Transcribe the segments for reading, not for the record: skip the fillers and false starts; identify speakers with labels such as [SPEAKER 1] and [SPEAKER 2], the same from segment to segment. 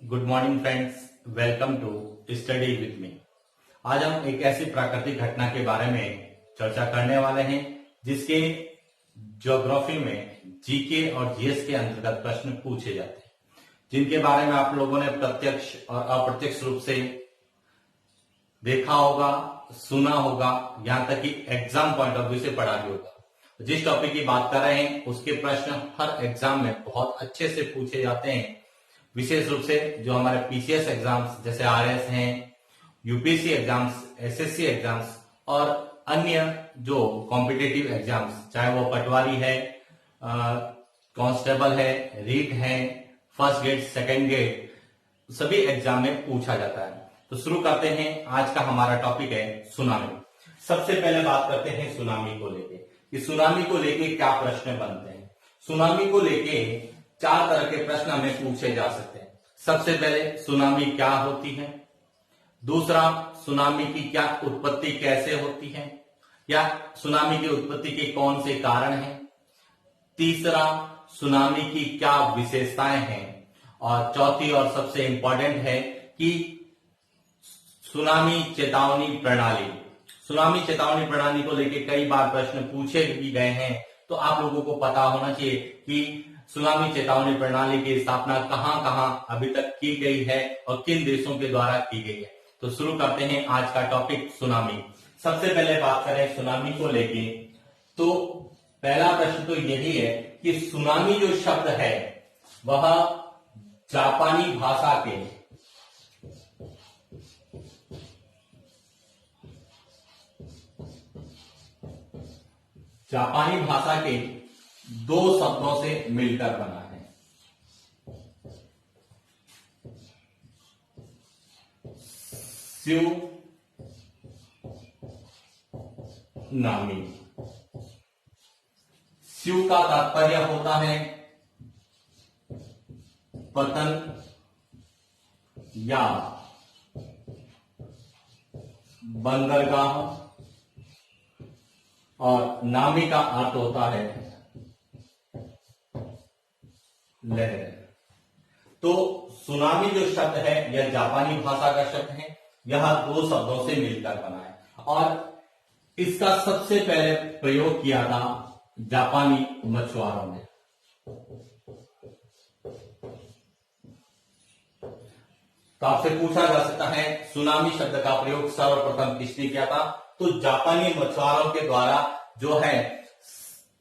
[SPEAKER 1] Good morning friends, welcome to study with me. आज हम एक ऐसी प्राकृतिक घटना के बारे में चर्चा करने वाले हैं जिसके ज्योग्राफी में जीके और जीएस के अंतर्गत प्रश्न पूछे जाते हैं, जिनके बारे में आप लोगों ने प्रत्यक्ष और अप्रत्यक्ष रूप से देखा होगा, सुना होगा, यहां तक कि एग्जाम पॉइंट ऑफ व्यू से पढ़ा भी होगा। जिस टॉपिक की बात कर रहे हैं उसके प्रश्न हर एग्जाम में बहुत अच्छे से पूछे जाते हैं। विशेष रूप से जो हमारे पीसीएस एग्जाम्स जैसे आरएस हैं, यूपीएससी एग्जाम्स, एसएससी एग्जाम्स और अन्य जो कॉम्पिटिटिव एग्जाम्स, चाहे वो पटवारी है, कांस्टेबल है, रीट है, फर्स्ट ग्रेड, सेकंड ग्रेड, सभी एग्जाम में पूछा जाता है। तो शुरू करते हैं। आज का हमारा टॉपिक है सुनामी। सबसे पहले बात करते हैं सुनामी को लेके कि सुनामी को लेके क्या प्रश्न बनते हैं। सुनामी को लेके 4 तरह के प्रश्न हमें पूछे जा सकते हैं। सबसे पहले सुनामी क्या होती है, दूसरा सुनामी की क्या उत्पत्ति कैसे होती है या सुनामी की उत्पत्ति के कौन से कारण हैं, तीसरा सुनामी की क्या विशेषताएं हैं, और चौथी और सबसे इंपॉर्टेंट है कि सुनामी चेतावनी प्रणाली। सुनामी चेतावनी प्रणाली को लेकर कई बार प्रश्न पूछे भी गए हैं, तो आप लोगों को पता होना चाहिए कि सुनामी चेतावनी प्रणाली की स्थापना कहां कहां अभी तक की गई है और किन देशों के द्वारा की गई है। तो शुरू करते हैं आज का टॉपिक सुनामी। सबसे पहले बात करें सुनामी को लेके, तो पहला प्रश्न तो यही है कि सुनामी जो शब्द है वह जापानी भाषा के दो शब्दों से मिलकर बना है। नामी। स्यू का तात्पर्य होता है पतन या बंदरगाह, और नामी का अर्थ होता है लहर। तो सुनामी जो शब्द है यह जापानी भाषा का शब्द है, यह 2 शब्दों से मिलकर बना है और इसका सबसे पहले प्रयोग किया था जापानी मछुआरों ने। तो आपसे पूछा जा सकता है सुनामी शब्द का प्रयोग सर्वप्रथम किसने किया था, तो जापानी मछुआरों के द्वारा जो है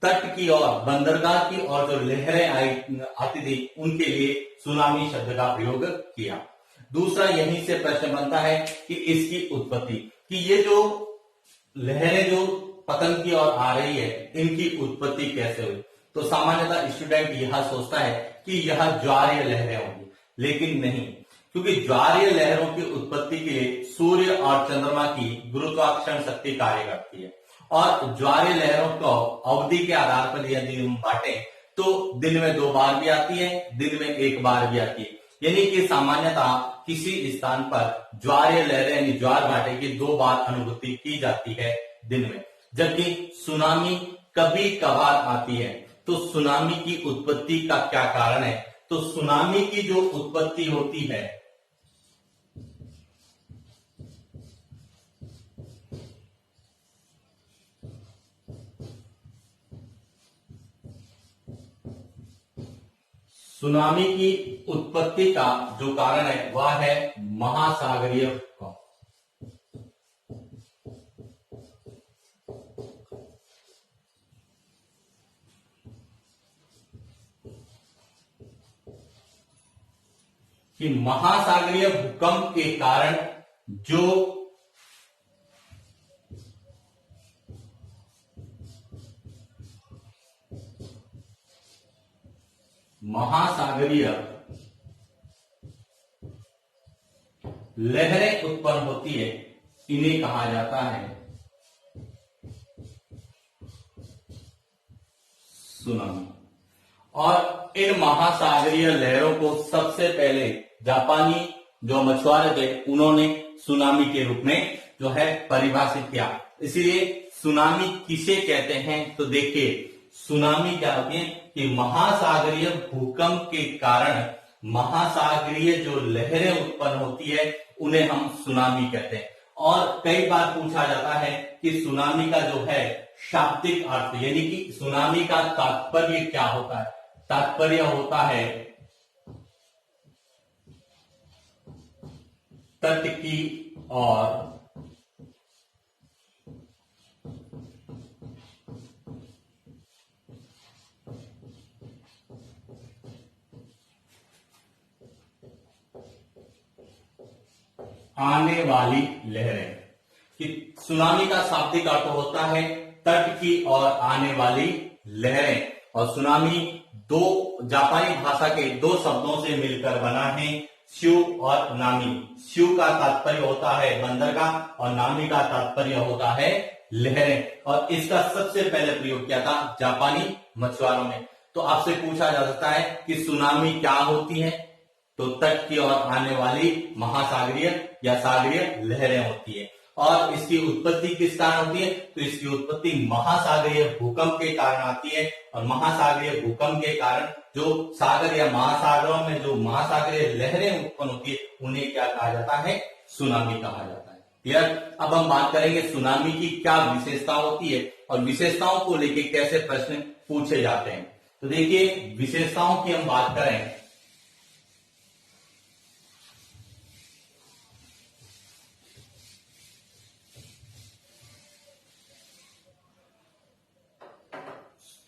[SPEAKER 1] तट की और बंदरगाह की और जो लहरें आती थी उनके लिए सुनामी शब्द का प्रयोग किया। दूसरा यहीं से प्रश्न बनता है कि इसकी उत्पत्ति, कि ये जो लहरें जो पतन की ओर आ रही है इनकी उत्पत्ति कैसे हुई। तो सामान्यतः स्टूडेंट यह सोचता है कि यह ज्वारीय लहरें होंगी, लेकिन नहीं, क्योंकि ज्वारीय लहरों की उत्पत्ति के लिए सूर्य और चंद्रमा की गुरुत्वाकर्षण शक्ति कार्य करती है, और ज्वारीय लहरों को अवधि के आधार पर यदि हम बांटें तो दिन में 2 बार भी आती है, दिन में 1 बार भी आती है। यानी कि सामान्यतः किसी स्थान पर ज्वारीय लहरें यानी ज्वार भाटे की 2 बार अनुभूति की जाती है दिन में, जबकि सुनामी कभी कभार आती है। तो सुनामी की उत्पत्ति का क्या कारण है, तो सुनामी की जो उत्पत्ति होती है सुनामी की उत्पत्ति का जो कारण है वह है महासागरीय भूकंप। कि महासागरीय भूकंप के कारण जो महासागरीय लहरें उत्पन्न होती है इन्हें कहा जाता है सुनामी। और इन महासागरीय लहरों को सबसे पहले जापानी जो मछुआरे थे उन्होंने सुनामी के रूप में जो है परिभाषित किया। इसीलिए सुनामी किसे कहते हैं, तो देखिए सुनामी क्या होती है कि महासागरीय भूकंप के कारण महासागरीय जो लहरें उत्पन्न होती है उन्हें हम सुनामी कहते हैं। और कई बार पूछा जाता है कि सुनामी का जो है शाब्दिक अर्थ, यानी कि सुनामी का तात्पर्य क्या होता है। तात्पर्य होता है तट की और आने वाली लहरें। कि सुनामी का शाब्दिक अर्थ होता है तट की और आने वाली लहरें। और सुनामी दो जापानी भाषा के दो शब्दों से मिलकर बना है, श्यू और नामी। श्यू का तात्पर्य होता है बंदरगाह और नामी का तात्पर्य होता है लहरें। और इसका सबसे पहले प्रयोग किया था जापानी मछुआरों ने। तो आपसे पूछा जा सकता है कि सुनामी क्या होती है, तो तट की ओर आने वाली महासागरीय या सागरीय लहरें होती है। और इसकी उत्पत्ति किस कारण होती है, तो इसकी उत्पत्ति महासागरीय भूकंप के कारण आती है। और महासागरीय भूकंप के कारण जो सागर या महासागरों में जो महासागरीय लहरें उत्पन्न होती है उन्हें क्या कहा जाता है, सुनामी कहा जाता है। क्लियर। अब हम बात करेंगे सुनामी की क्या विशेषता होती है और विशेषताओं को लेकर कैसे प्रश्न पूछे जाते हैं। तो देखिए, विशेषताओं की हम बात करें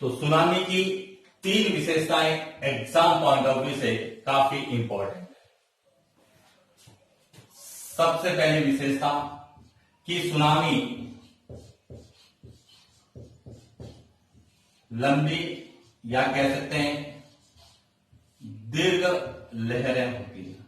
[SPEAKER 1] तो सुनामी की 3 विशेषताएं एग्जाम पॉइंट ऑफ व्यू से काफी इंपॉर्टेंट है। सबसे पहली विशेषता कि सुनामी लंबी या कह सकते हैं दीर्घ लहरें होती है।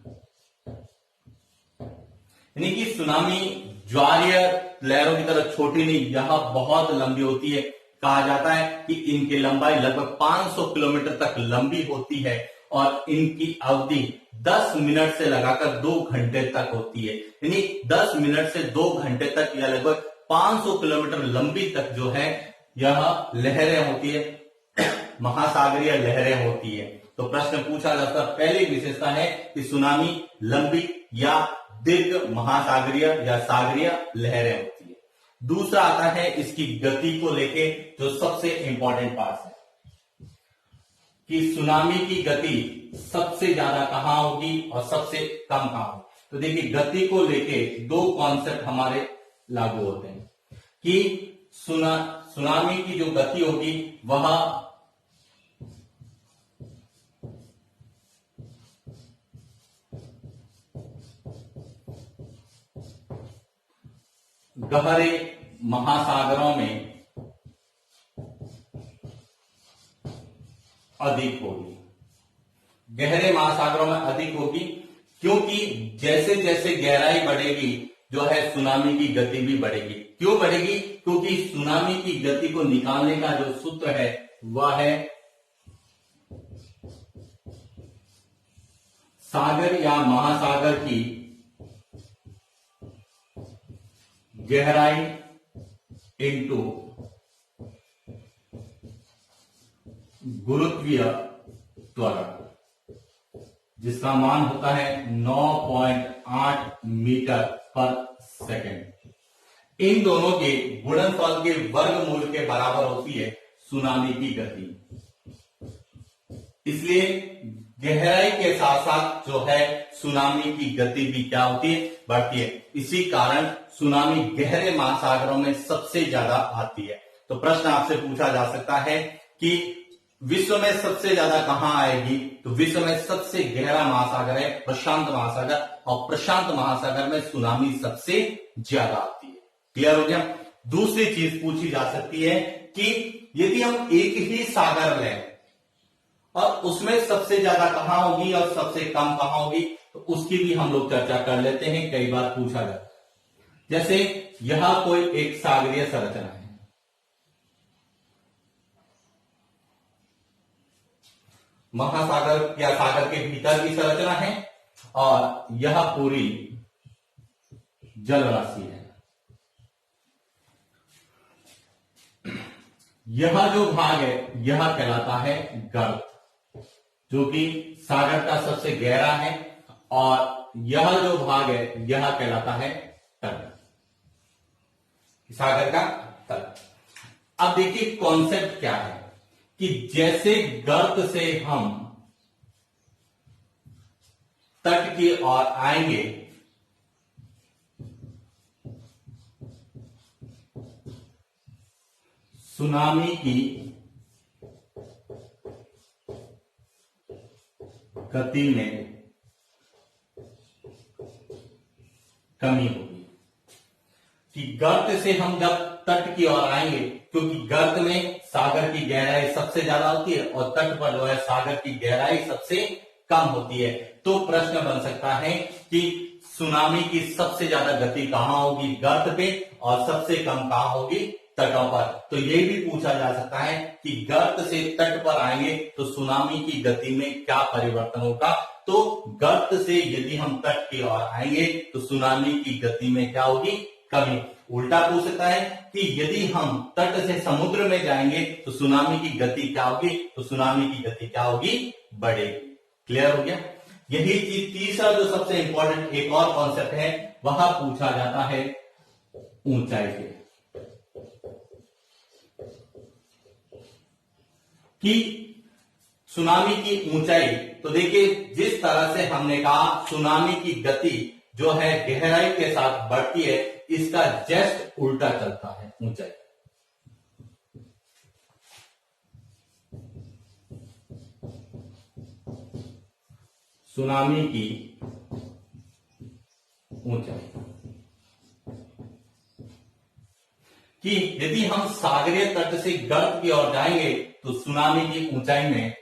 [SPEAKER 1] यानी कि सुनामी ज्वारीय लहरों की तरह छोटी नहीं, यह बहुत लंबी होती है। कहा जाता है कि इनकी लंबाई लगभग 500 किलोमीटर तक लंबी होती है और इनकी अवधि 10 मिनट से लगाकर 2 घंटे तक होती है। यानी 10 मिनट से 2 घंटे तक या लगभग 500 किलोमीटर लंबी तक जो है यह लहरें होती है, महासागरीय लहरें होती है। तो प्रश्न पूछा जाता है, पहली विशेषता है कि सुनामी लंबी या दीर्घ महासागरीय या सागरीय लहरें होती है। दूसरा आता है इसकी गति को लेके, जो सबसे इंपॉर्टेंट पार्ट है कि सुनामी की गति सबसे ज्यादा कहां होगी और सबसे कम कहां होगी। तो देखिए, गति को लेके 2 कॉन्सेप्ट हमारे लागू होते हैं कि सुनामी की जो गति होगी वह गहरे महासागरों में अधिक होगी। गहरे महासागरों में अधिक होगी क्योंकि जैसे जैसे गहराई बढ़ेगी जो है सुनामी की गति भी बढ़ेगी। क्यों बढ़ेगी? क्योंकि सुनामी की गति को निकालने का जो सूत्र है वह है सागर या महासागर की गहराई इंटू गुरुत्वीय त्वरण, जिसका मान होता है 9.8 मीटर पर सेकेंड। इन दोनों के गुणनफल के वर्गमूल के बराबर होती है सुनामी की गति। इसलिए गहराई के साथ साथ जो है सुनामी की गति भी क्या होती है, बढ़ती है। इसी कारण सुनामी गहरे महासागरों में सबसे ज्यादा आती है। तो प्रश्न आपसे पूछा जा सकता है कि विश्व में सबसे ज्यादा कहां आएगी, तो विश्व में सबसे गहरा महासागर है प्रशांत महासागर, और प्रशांत महासागर में सुनामी सबसे ज्यादा आती है। क्लियर हो गया। दूसरी चीज पूछी जा सकती है कि यदि हम एक ही सागर लें और उसमें सबसे ज्यादा कहां होगी और सबसे कम कहां होगी, तो उसकी भी हम लोग चर्चा कर लेते हैं। कई बार पूछा जाता है, जैसे यह कोई एक सागरीय संरचना है, महासागर या सागर के भीतर की संरचना है, और यह पूरी जल राशि है। यह जो भाग है यह कहलाता है गर्त, जो कि सागर का सबसे गहरा है, और यह जो भाग है यह कहलाता है तट, सागर का तट। अब देखिए कॉन्सेप्ट क्या है कि जैसे गर्त से हम तट की ओर आएंगे सुनामी की गति में कमी होगी। कि गर्त से हम जब तट की ओर आएंगे, क्योंकि गर्त में सागर की गहराई सबसे ज्यादा होती है और तट पर जो है सागर की गहराई सबसे कम होती है, तो प्रश्न बन सकता है कि सुनामी की सबसे ज्यादा गति कहां होगी, गर्त पे, और सबसे कम कहां होगी, तटों पर। तो ये भी पूछा जा सकता है कि गर्त से तट पर आएंगे तो सुनामी की गति में क्या परिवर्तन होगा। तो गर्त से यदि हम तट की ओर आएंगे तो सुनामी की गति में क्या होगी, कमी। उल्टा पूछ सकता है कि यदि हम तट से समुद्र में जाएंगे तो सुनामी की गति क्या होगी, तो सुनामी की गति क्या होगी, बढ़ेगी। क्लियर हो गया। यही चीज तीसरा जो सबसे इंपॉर्टेंट एक और कॉन्सेप्ट है वह पूछा जाता है ऊंचाई से, कि सुनामी की ऊंचाई। तो देखिए जिस तरह से हमने कहा सुनामी की गति जो है गहराई के साथ बढ़ती है, इसका जस्ट उल्टा चलता है ऊंचाई। सुनामी की ऊंचाई कि यदि हम सागरीय तट से गर्त की ओर जाएंगे तो सुनामी की ऊंचाई में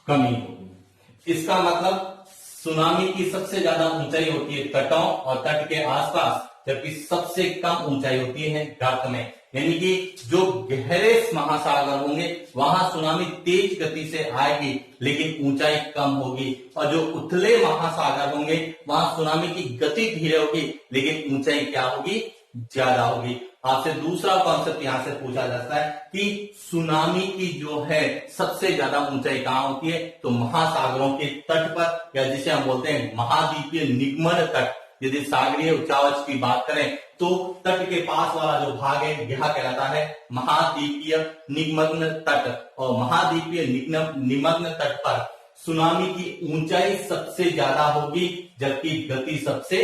[SPEAKER 1] कमी होगी। इसका मतलब सुनामी की सबसे ज्यादा ऊंचाई होती है तटों और तट के आसपास, जबकि सबसे कम ऊंचाई होती है गर्त में। यानी कि जो गहरे महासागर होंगे वहां सुनामी तेज गति से आएगी लेकिन ऊंचाई कम होगी, और जो उथले महासागर होंगे वहां सुनामी की गति धीरे होगी लेकिन ऊंचाई क्या होगी, ज्यादा होगी। आपसे दूसरा कॉन्सेप्ट यहां से पूछा जाता है कि सुनामी की जो है सबसे ज्यादा ऊंचाई कहां होती है, तो महासागरों के तट पर, या जिसे हम बोलते हैं महाद्वीपीय निगमन तट। यदि सागरीय उच्चावच की बात करें तो तट के पास वाला जो भाग है यह कहलाता है महाद्वीपीय निमग्न तट, और महाद्वीपीय निमग्न तट पर सुनामी की ऊंचाई सबसे ज्यादा होगी जबकि गति सबसे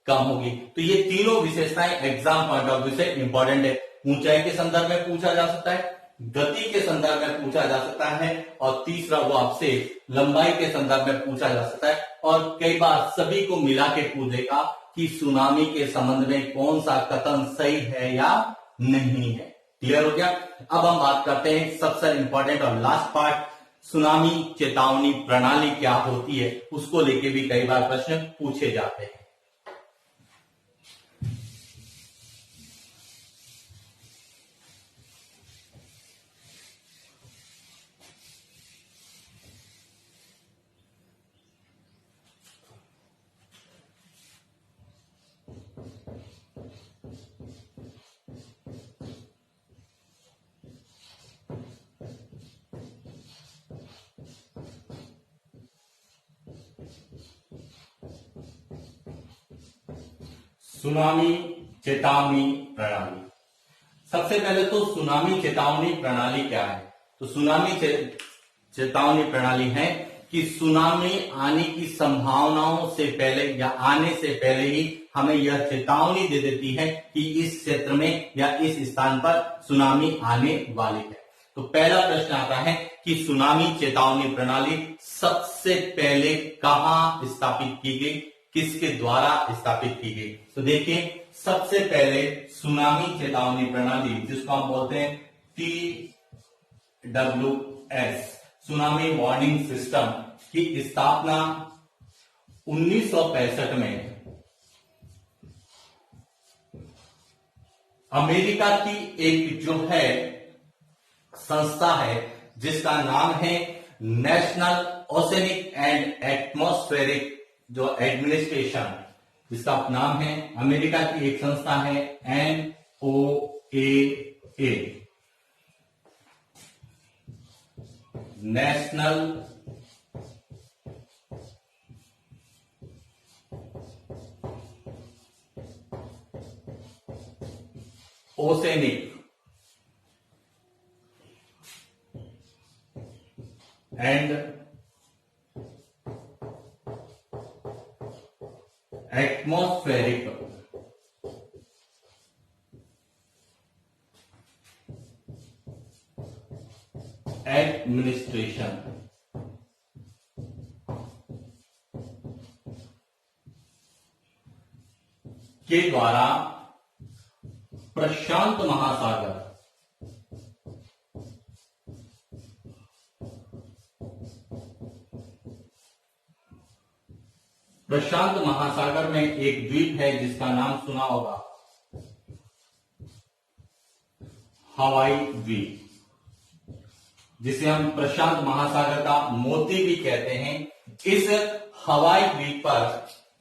[SPEAKER 1] कम होगी। तो ये तीनों विशेषताएं एग्जाम पॉइंट ऑफ व्यू से इंपॉर्टेंट है। ऊंचाई के संदर्भ में पूछा जा सकता है, गति के संदर्भ में पूछा जा सकता है, और तीसरा वो आपसे लंबाई के संदर्भ में पूछा जा सकता है, और कई बार सभी को मिला के पूछेगा कि सुनामी के संबंध में कौन सा कथन सही है या नहीं है। क्लियर हो गया। अब हम बात करते हैं सबसे इंपॉर्टेंट और लास्ट पार्ट, सुनामी चेतावनी प्रणाली क्या होती है, उसको लेके भी कई बार प्रश्न पूछे जाते हैं। सुनामी चेतावनी प्रणाली। सबसे पहले तो सुनामी चेतावनी प्रणाली क्या है, तो सुनामी चेतावनी प्रणाली है कि सुनामी आने की संभावनाओं से पहले या आने से पहले ही हमें यह चेतावनी दे देती है कि इस क्षेत्र में या इस स्थान पर सुनामी आने वाली है। तो पहला प्रश्न आता है कि सुनामी चेतावनी प्रणाली सबसे पहले कहां स्थापित की गई, किसके द्वारा स्थापित की गई। तो देखिए सबसे पहले सुनामी चेतावनी प्रणाली, जिसको हम बोलते हैं TWS, सुनामी वार्निंग सिस्टम, की स्थापना 1965 में अमेरिका की एक जो है संस्था है जिसका नाम है नेशनल ओशनिक एंड एटमॉस्फेरिक जो एडमिनिस्ट्रेशन, इसका नाम है, अमेरिका की एक संस्था है NOAA, national oceanic and atmospheric administration के द्वारा प्रशांत महासागर में एक द्वीप है जिसका नाम सुना होगा, हवाई द्वीप, जिसे हम प्रशांत महासागर का मोती भी कहते हैं। इस हवाई द्वीप पर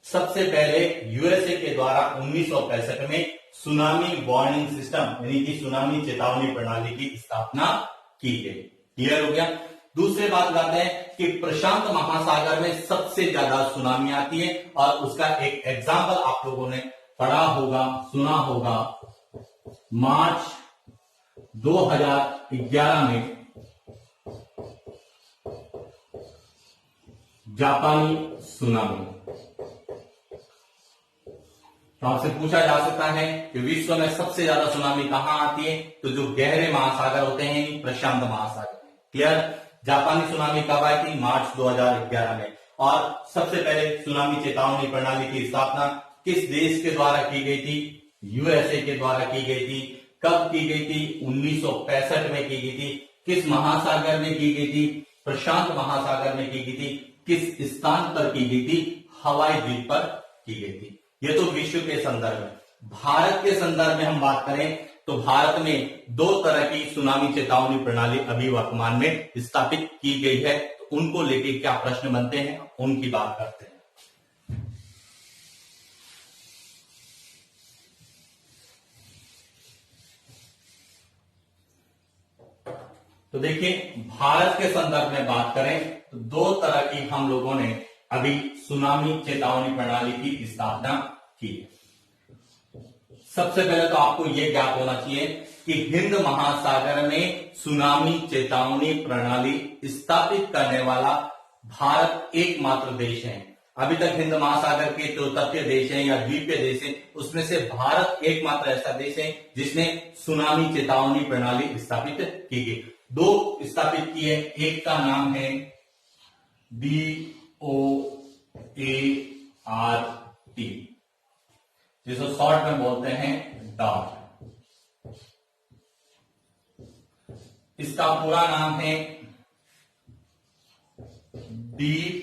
[SPEAKER 1] सबसे पहले यूएसए के द्वारा 1965 में सुनामी वार्निंग सिस्टम यानी कि सुनामी चेतावनी प्रणाली की स्थापना की गई। क्लियर हो गया। दूसरी बात करते हैं कि प्रशांत महासागर में सबसे ज्यादा सुनामी आती है और उसका एक एग्जाम्पल आप लोगों ने पढ़ा होगा, सुना होगा। मार्च 2011 में जापानी सुनामी। तो आपसे पूछा जा सकता है कि विश्व में सबसे ज्यादा सुनामी कहां आती है, तो जो गहरे महासागर होते हैं, प्रशांत महासागर। क्लियर। जापानी सुनामी कब आई थी? मार्च 2011 में। और सबसे पहले सुनामी चेतावनी प्रणाली की स्थापना किस देश के द्वारा की गई थी? यूएसए के द्वारा की गई थी। कब की गई थी? 1965 में की गई थी। किस महासागर में की गई थी? प्रशांत महासागर में की गई थी। किस स्थान पर की गई थी? हवाई द्वीप पर की गई थी। ये तो विश्व के संदर्भ में। भारत के संदर्भ में हम बात करें तो भारत में 2 तरह की सुनामी चेतावनी प्रणाली अभी वर्तमान में स्थापित की गई है। तो उनको लेके क्या प्रश्न बनते हैं, उनकी बात करते हैं। तो देखिए, भारत के संदर्भ में बात करें तो 2 तरह की हम लोगों ने अभी सुनामी चेतावनी प्रणाली की स्थापना की है। सबसे पहले तो आपको यह ज्ञात होना चाहिए कि हिंद महासागर में सुनामी चेतावनी प्रणाली स्थापित करने वाला भारत एकमात्र देश है। अभी तक हिंद महासागर के जो तटीय देश हैं या द्वीपीय देश हैं, उसमें से भारत एकमात्र ऐसा देश है जिसने सुनामी चेतावनी प्रणाली स्थापित की गई। 2 स्थापित की है। एक का नाम है DOART, जिसको शॉर्ट में बोलते हैं डॉट। इसका पूरा नाम है deep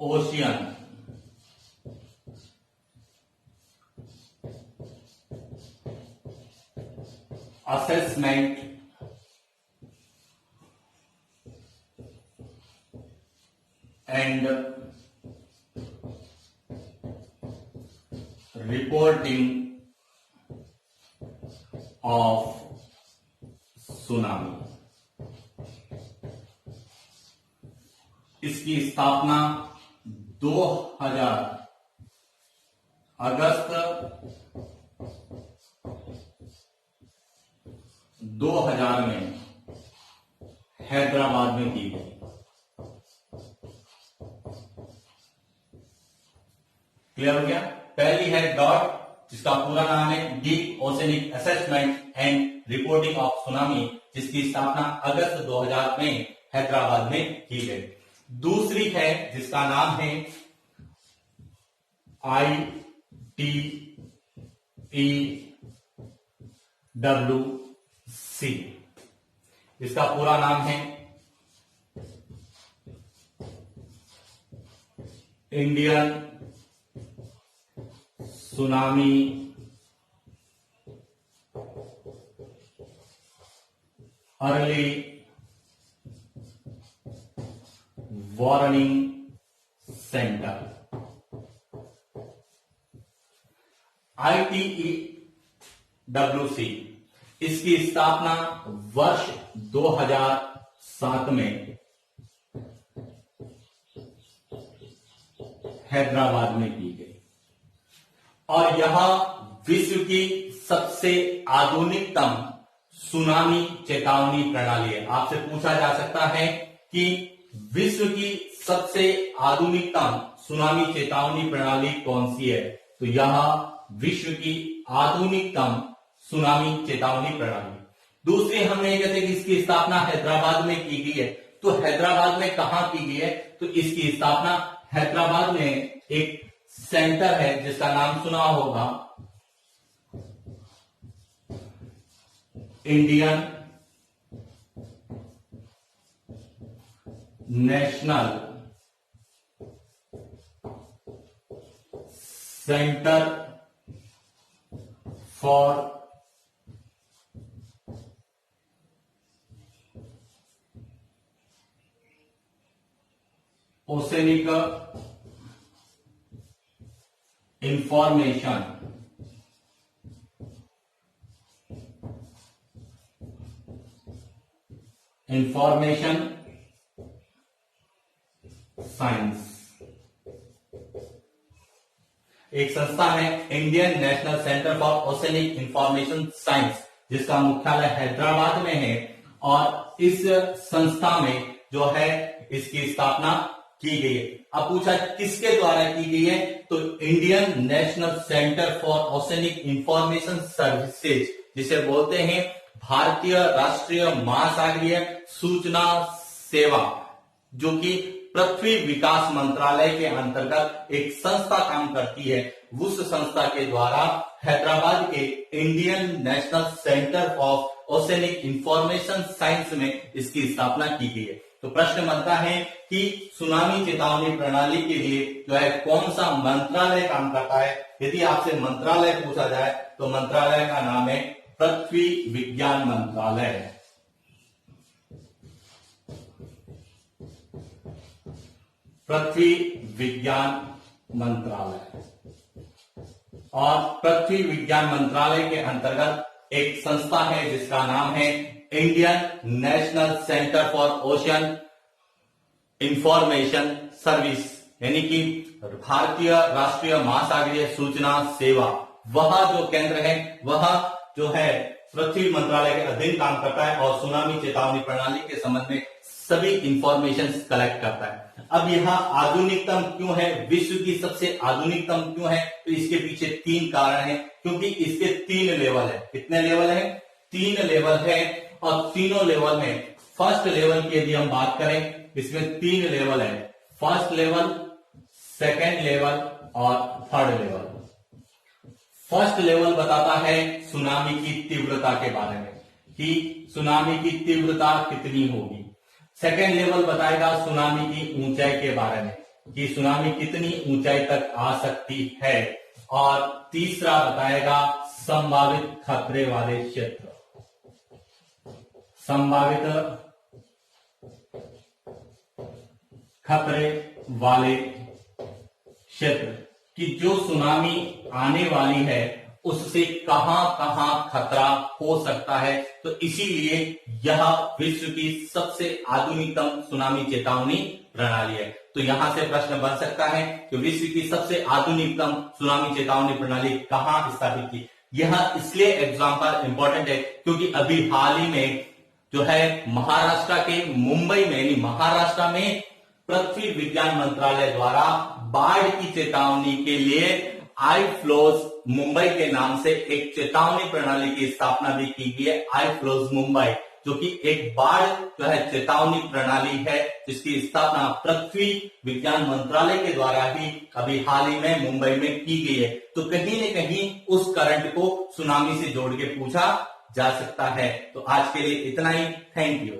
[SPEAKER 1] ocean assessment and reporting of tsunami. इसकी स्थापना 2000 अगस्त 2000 में हैदराबाद में की गई। क्लियर हो गया। पहली है डॉट, जिसका पूरा नाम है deep oceanic assessment and reporting of tsunami, जिसकी स्थापना अगस्त 2000 में हैदराबाद में की गई। दूसरी है जिसका नाम है ITEWC। इसका पूरा नाम है Indian tsunami early warning centre, ITEWC। इसकी स्थापना वर्ष 2007 में हैदराबाद में की गई और यह विश्व की सबसे आधुनिकतम सुनामी चेतावनी प्रणाली है। आपसे पूछा जा सकता है कि विश्व की सबसे आधुनिकतम सुनामी चेतावनी प्रणाली कौन सी है, तो यह विश्व की आधुनिकतम सुनामी चेतावनी प्रणाली। दूसरी हमने कहते हैं कि इसकी स्थापना हैदराबाद में की गई है, तो हैदराबाद में कहां की गई है, तो इसकी स्थापना हैदराबाद में एक सेंटर है जिसका नाम सुना होगा, Indian national centre for oceanic information science. एक संस्था है Indian national centre for oceanic information science, जिसका मुख्यालय हैदराबाद में है और इस संस्था में जो है इसकी स्थापना की गई है। अब पूछा किसके द्वारा की गई है, तो Indian national centre for oceanic information services, जिसे बोलते हैं भारतीय राष्ट्रीय महासागरीय सूचना सेवा, जो कि पृथ्वी विकास मंत्रालय के अंतर्गत एक संस्था काम करती है। उस संस्था के द्वारा हैदराबाद के Indian national centre of oceanic information science में इसकी स्थापना की गई है। तो प्रश्न बनता है कि सुनामी चेतावनी प्रणाली के लिए जो है कौन सा मंत्रालय काम करता है। यदि आपसे मंत्रालय पूछा जाए तो मंत्रालय का नाम है पृथ्वी विज्ञान मंत्रालय। पृथ्वी विज्ञान मंत्रालय। और पृथ्वी विज्ञान मंत्रालय के अंतर्गत एक संस्था है जिसका नाम है Indian national centre for ocean information service, यानी कि भारतीय राष्ट्रीय महासागरीय सूचना सेवा। वह जो केंद्र है वह जो है पृथ्वी मंत्रालय के अधीन काम करता है और सुनामी चेतावनी प्रणाली के संबंध में सभी इंफॉर्मेशन कलेक्ट करता है। अब यह आधुनिकतम क्यों है, विश्व की सबसे आधुनिकतम क्यों है, तो इसके पीछे 3 कारण हैं, क्योंकि इसके 3 लेवल है। कितने लेवल है? 3 लेवल है और तीनों लेवल में फर्स्ट लेवल की यदि हम बात करें, इसमें 3 लेवल है, फर्स्ट लेवल, सेकेंड लेवल और थर्ड लेवल। फर्स्ट लेवल बताता है सुनामी की तीव्रता के बारे में कि सुनामी की तीव्रता कितनी होगी। सेकेंड लेवल बताएगा सुनामी की ऊंचाई के बारे में कि सुनामी कितनी ऊंचाई तक आ सकती है। और तीसरा बताएगा संभावित खतरे वाले क्षेत्र, संभावित खतरे वाले क्षेत्र कि जो सुनामी आने वाली है उससे कहां कहां खतरा हो सकता है। तो इसीलिए यह विश्व की सबसे आधुनिकतम सुनामी चेतावनी प्रणाली है। तो यहां से प्रश्न बन सकता है कि विश्व की सबसे आधुनिकतम सुनामी चेतावनी प्रणाली कहां स्थापित की। यह इसलिए एग्जाम पर इंपॉर्टेंट है क्योंकि अभी हाल ही में जो है महाराष्ट्र के मुंबई में, यानी महाराष्ट्र में पृथ्वी विज्ञान मंत्रालय द्वारा बाढ़ की चेतावनी के लिए आई फ्लोज मुंबई के नाम से एक चेतावनी प्रणाली की स्थापना भी की गई है, आई फ्लोज मुंबई, जो कि एक बाढ़ जो है चेतावनी प्रणाली है जिसकी स्थापना पृथ्वी विज्ञान मंत्रालय के द्वारा ही अभी हाल ही में मुंबई में की गई है। तो कहीं न कहीं उस करंट को सुनामी से जोड़ के पूछा जा सकता है। तो आज के लिए इतना ही, थैंक यू।